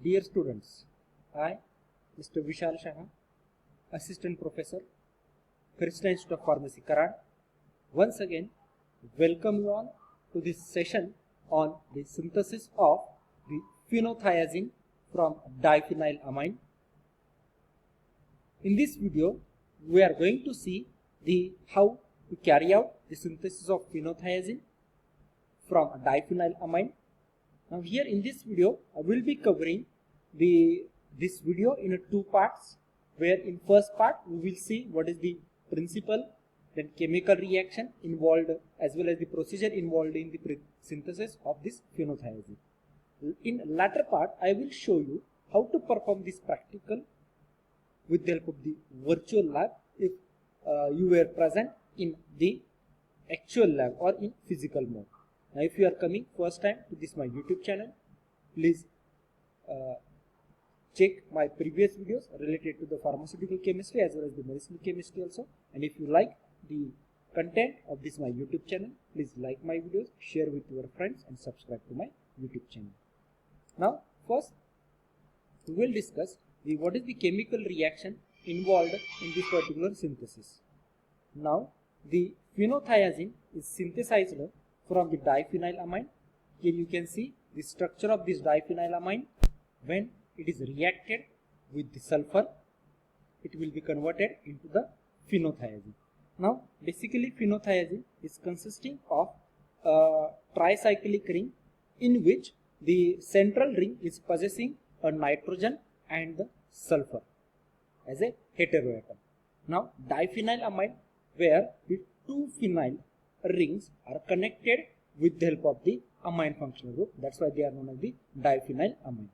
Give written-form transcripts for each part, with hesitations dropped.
Dear students, I, Mr. Vishal Shah, Assistant Professor, Krishna Institute of Pharmacy, Karad, once again welcome you all to this session on the synthesis of the phenothiazine from diphenylamine. In this video, we are going to see how to carry out the synthesis of phenothiazine from diphenylamine. Now here in this video, I will be covering this video in two parts, where in first part we will see what is the principle, then chemical reaction involved, as well as the procedure involved in the synthesis of this phenothiazine. In latter part, I will show you how to perform this practical with the help of the virtual lab if you were present in the actual lab or in physical mode. Now if you are coming first time to this my YouTube channel, please check my previous videos related to the pharmaceutical chemistry as well as the medicinal chemistry also. And if you like the content of this my YouTube channel, please like my videos, share with your friends and subscribe to my YouTube channel. Now first we will discuss what is the chemical reaction involved in this particular synthesis. Now the phenothiazine is synthesized from the diphenylamine. Here you can see the structure of this diphenylamine. When it is reacted with the sulfur, it will be converted into the phenothiazine. Now basically phenothiazine is consisting of a tricyclic ring in which the central ring is possessing a nitrogen and the sulfur as a heteroatom. Now diphenylamine, where the two phenyl rings are connected with the help of the amine functional group. That's why they are known as the diphenylamine.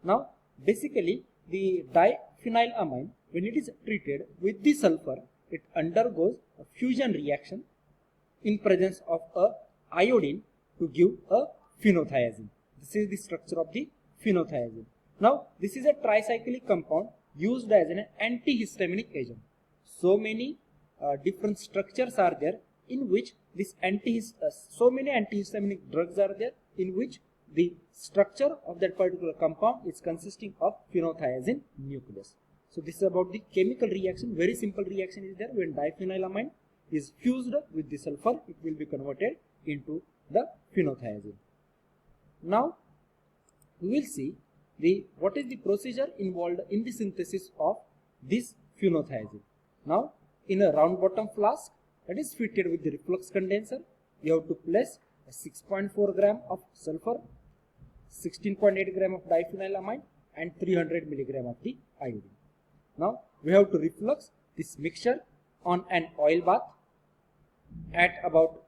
Now basically the diphenylamine, when it is treated with the sulfur, it undergoes a fusion reaction in presence of a iodine to give a phenothiazine. This is the structure of the phenothiazine. Now this is a tricyclic compound used as an antihistaminic agent. So many different structures are there in which this so many antihistaminic drugs are there in which the structure of that particular compound is consisting of phenothiazine nucleus. So this is about the chemical reaction. Very simple reaction is there. When diphenylamine is fused with the sulfur, it will be converted into the phenothiazine. Now we will see what is the procedure involved in the synthesis of this phenothiazine. Now in a round bottom flask that is fitted with the reflux condenser, you have to place 6.4 gram of sulfur, 16.8 gram of diphenylamine and 300 milligram of the iodine. Now we have to reflux this mixture on an oil bath at about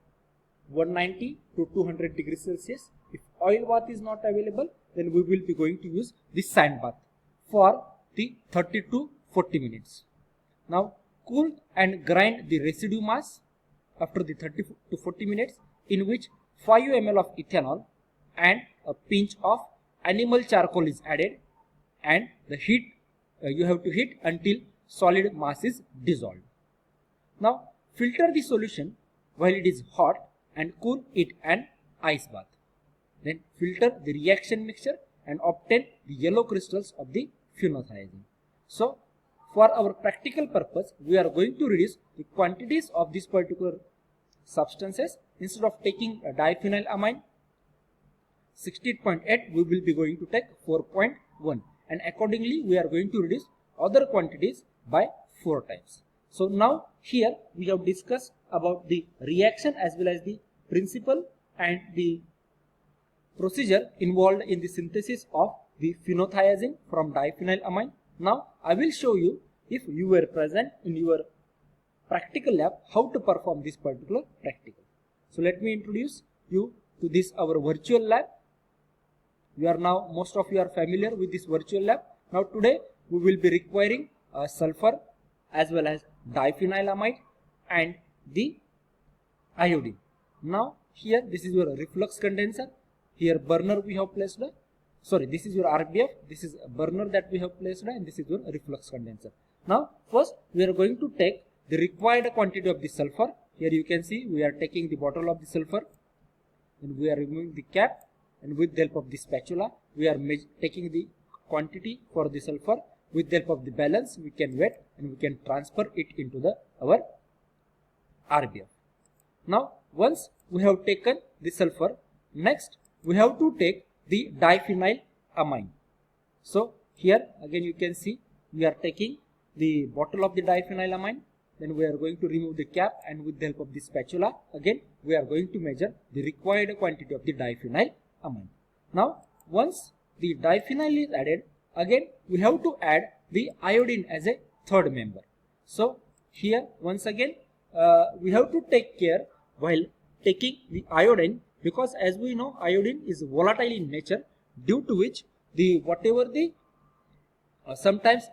190 to 200 degrees Celsius. If oil bath is not available, then we will be going to use the sand bath for the 30 to 40 minutes. Now cool and grind the residue mass after the 30 to 40 minutes, in which 5 ml of ethanol and a pinch of animal charcoal is added, and the heat you have to heat until solid mass is dissolved. Now filter the solution while it is hot and cool it an ice bath. Then filter the reaction mixture and obtain the yellow crystals of the phenothiazine. So for our practical purpose, we are going to reduce the quantities of these particular substances. Instead of taking a diphenylamine 16.8, we will be going to take 4.1, and accordingly we are going to reduce other quantities by 4 times. So now here we have discussed about the reaction as well as the principle and the procedure involved in the synthesis of the phenothiazine from diphenylamine. Now I will show you, if you were present in your practical lab, how to perform this particular practical. So let me introduce you to this our virtual lab. Most of you are familiar with this virtual lab. Now today we will be requiring sulfur as well as diphenylamide and the iodine. Now here this is your reflux condenser. Here burner we have placed. This is your RBF. This is a burner that we have placed, and this is your reflux condenser. Now first we are going to take the required quantity of the sulfur. Here you can see we are taking the bottle of the sulfur, and we are removing the cap, and with the help of the spatula we are taking the quantity for the sulfur. With the help of the balance, we can weigh and we can transfer it into our RBF. Now, once we have taken the sulfur, next we have to take the diphenylamine. So here again you can see we are taking the bottle of the diphenylamine. Then we are going to remove the cap, and with the help of the spatula again we are going to measure the required quantity of the diphenylamine. Now, once the diphenyl is added, again we have to add the iodine as a third member. So here once again we have to take care while taking the iodine, because as we know iodine is volatile in nature, due to which sometimes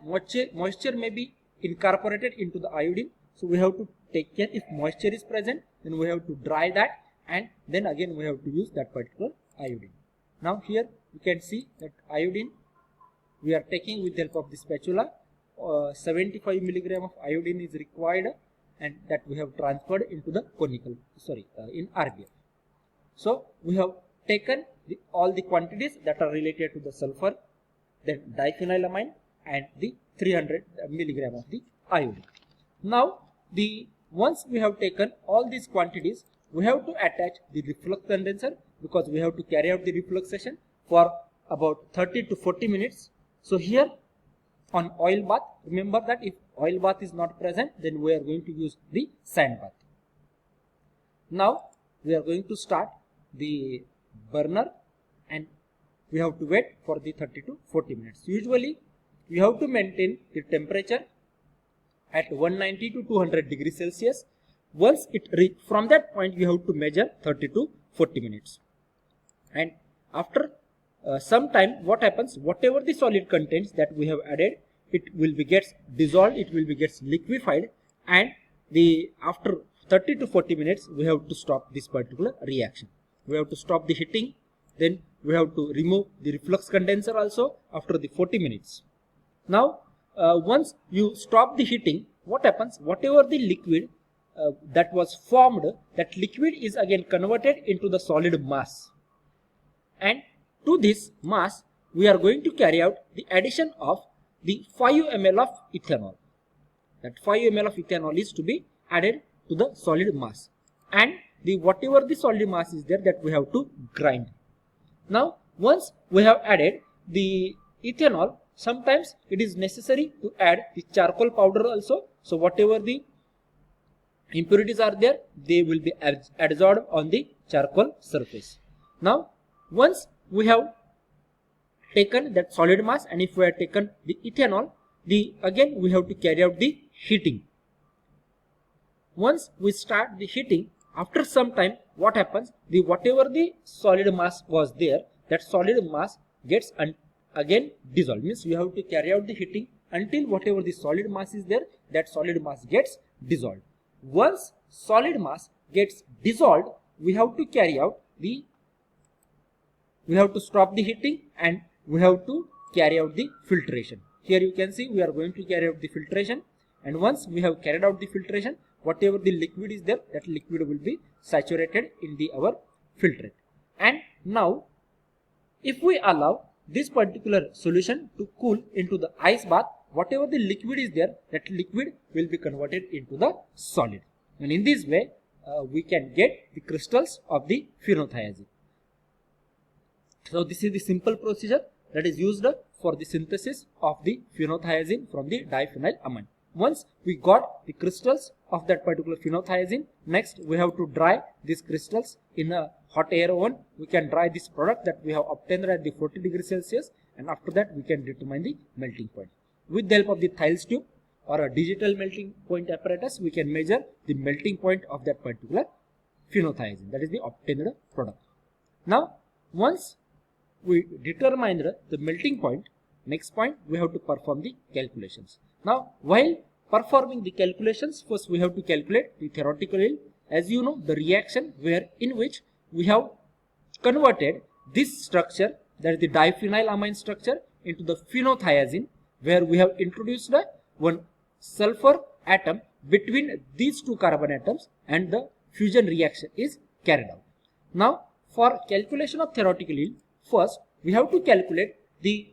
moisture may be incorporated into the iodine. So we have to take care, if moisture is present then we have to dry that, and then again we have to use that particular iodine. Now here you can see that iodine we are taking with the help of the spatula. 75 milligram of iodine is required, and that we have transferred into the in RBF. So we have taken all the quantities that are related to the sulfur, then diphenylamine, and the 300 milligram of the iodine. Now once we have taken all these quantities, we have to attach the reflux condenser, because we have to carry out the refluxation for about 30 to 40 minutes. So here on oil bath, remember that if oil bath is not present, then we are going to use the sand bath. Now we are going to start the burner, and we have to wait for the 30 to 40 minutes. Usually you have to maintain the temperature at 190 to 200 degrees Celsius. Once it reach, from that point you have to measure 30 to 40 minutes. And after some time, what happens, whatever the solid contents that we have added, it will be gets dissolved, it will be gets liquefied, and after 30 to 40 minutes we have to stop this particular reaction. We have to stop the heating, then we have to remove the reflux condenser also after the 40 minutes. Now once you stop the heating, what happens, whatever the liquid that was formed, that liquid is again converted into the solid mass, and to this mass we are going to carry out the addition of the 5 ml of ethanol. That 5 ml of ethanol is to be added to the solid mass, and whatever the solid mass is there, that we have to grind. Now once we have added the ethanol, sometimes it is necessary to add the charcoal powder also. So whatever the impurities are there, they will be adsorbed on the charcoal surface. Now once we have taken that solid mass, and if we have taken the ethanol, again we have to carry out the heating. Once we start the heating, after some time what happens, whatever the solid mass was there, that solid mass gets again dissolved. Means you have to carry out the heating until whatever the solid mass is there, that solid mass gets dissolved. Once solid mass gets dissolved, we have to carry out we have to stop the heating, and we have to carry out the filtration. Here you can see we are going to carry out the filtration, and once we have carried out the filtration, whatever the liquid is there, that liquid will be saturated in our filtrate. And now if we allow this particular solution to cool into the ice bath, whatever the liquid is there, that liquid will be converted into the solid, and in this way we can get the crystals of the phenothiazine. So this is the simple procedure that is used for the synthesis of the phenothiazine from the diphenylamine. Once we got the crystals of that particular phenothiazine, next we have to dry these crystals in a hot air oven. We can dry this product that we have obtained at the 40 degrees Celsius, and after that we can determine the melting point. With the help of the Thales tube or a digital melting point apparatus, we can measure the melting point of that particular phenothiazine, that is the obtained product. Now once we determine the melting point, next point we have to perform the calculations. Now while performing the calculations, first we have to calculate the theoretical yield. As you know, the reaction in which we have converted this structure, that is the diphenylamine structure, into the phenothiazine, where we have introduced one sulfur atom between these two carbon atoms, and the fusion reaction is carried out. Now for calculation of theoretical yield, first we have to calculate the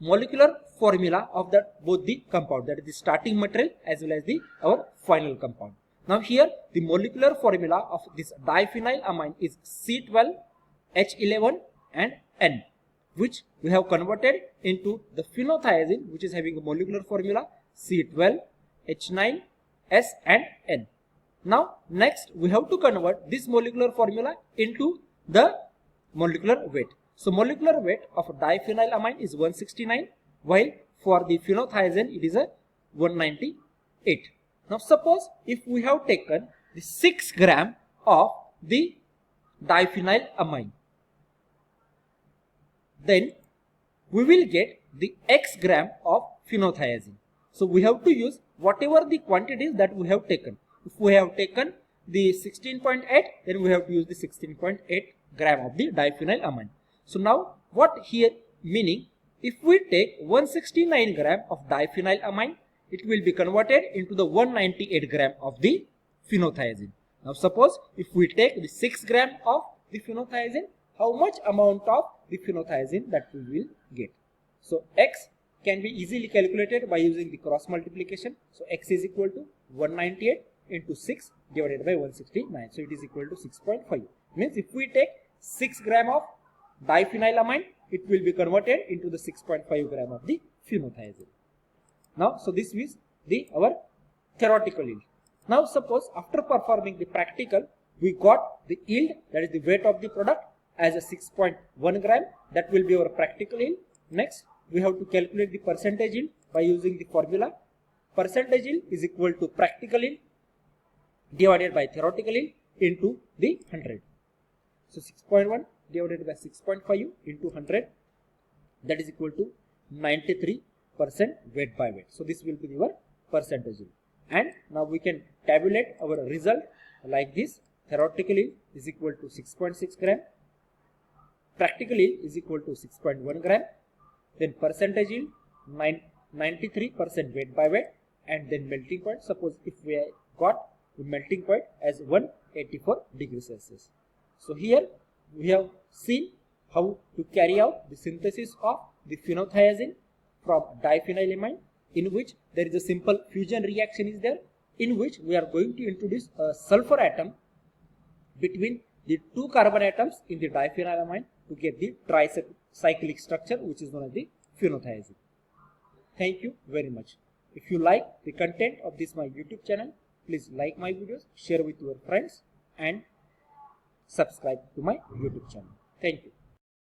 molecular formula of both the compound, that is the starting material as well as our final compound. Now here the molecular formula of this diphenylamine is C12H11 and N, which we have converted into the phenothiazine, which is having a molecular formula C12H9S and N. Now next we have to convert this molecular formula into the molecular weight. So molecular weight of diphenylamine is 169, while for the phenothiazine it is a 198. Now suppose if we have taken the 6 gram of the diphenylamine, then we will get the X gram of phenothiazine. So we have to use whatever the quantities that we have taken. If we have taken the 16.8, then we have to use the 16.8 gram of the diphenylamine. So now what here meaning, if we take 169 gram of diphenylamine, it will be converted into the 198 gram of the phenothiazine. Now suppose if we take the 6 gram of the phenothiazine, how much amount of the phenothiazine that we will get? So X can be easily calculated by using the cross multiplication. So X is equal to 198 into 6 divided by 169. So it is equal to 6.5. Means if we take 6 gram of diphenylamine, it will be converted into the 6.5 gram of the phenothiazine. Now, so this is our theoretical yield. Now suppose after performing the practical, we got the yield, that is the weight of the product, as a 6.1 gram. That will be our practical yield. Next, we have to calculate the percentage yield by using the formula. Percentage yield is equal to practical yield divided by theoretical yield into the 100. So 6.1 divided by 6.5 into 100, that is equal to 93% weight by weight. So this will be your percentage yield. And now we can tabulate our result like this. Theoretical yield is equal to 6.6 gram. Practical yield is equal to 6.1 gram. Then percentage yield 93% weight by weight. And then melting point. Suppose if we got the melting point as 184 degrees Celsius. So here we have seen how to carry out the synthesis of the phenothiazine from diphenylamine, in which there is a simple fusion reaction is there, in which we are going to introduce a sulfur atom between the 2 carbon atoms in the diphenylamine to get the tricyclic structure, which is known as the phenothiazine. Thank you very much. If you like the content of this my YouTube channel, please like my videos, share with your friends and subscribe to my YouTube channel. Thank you.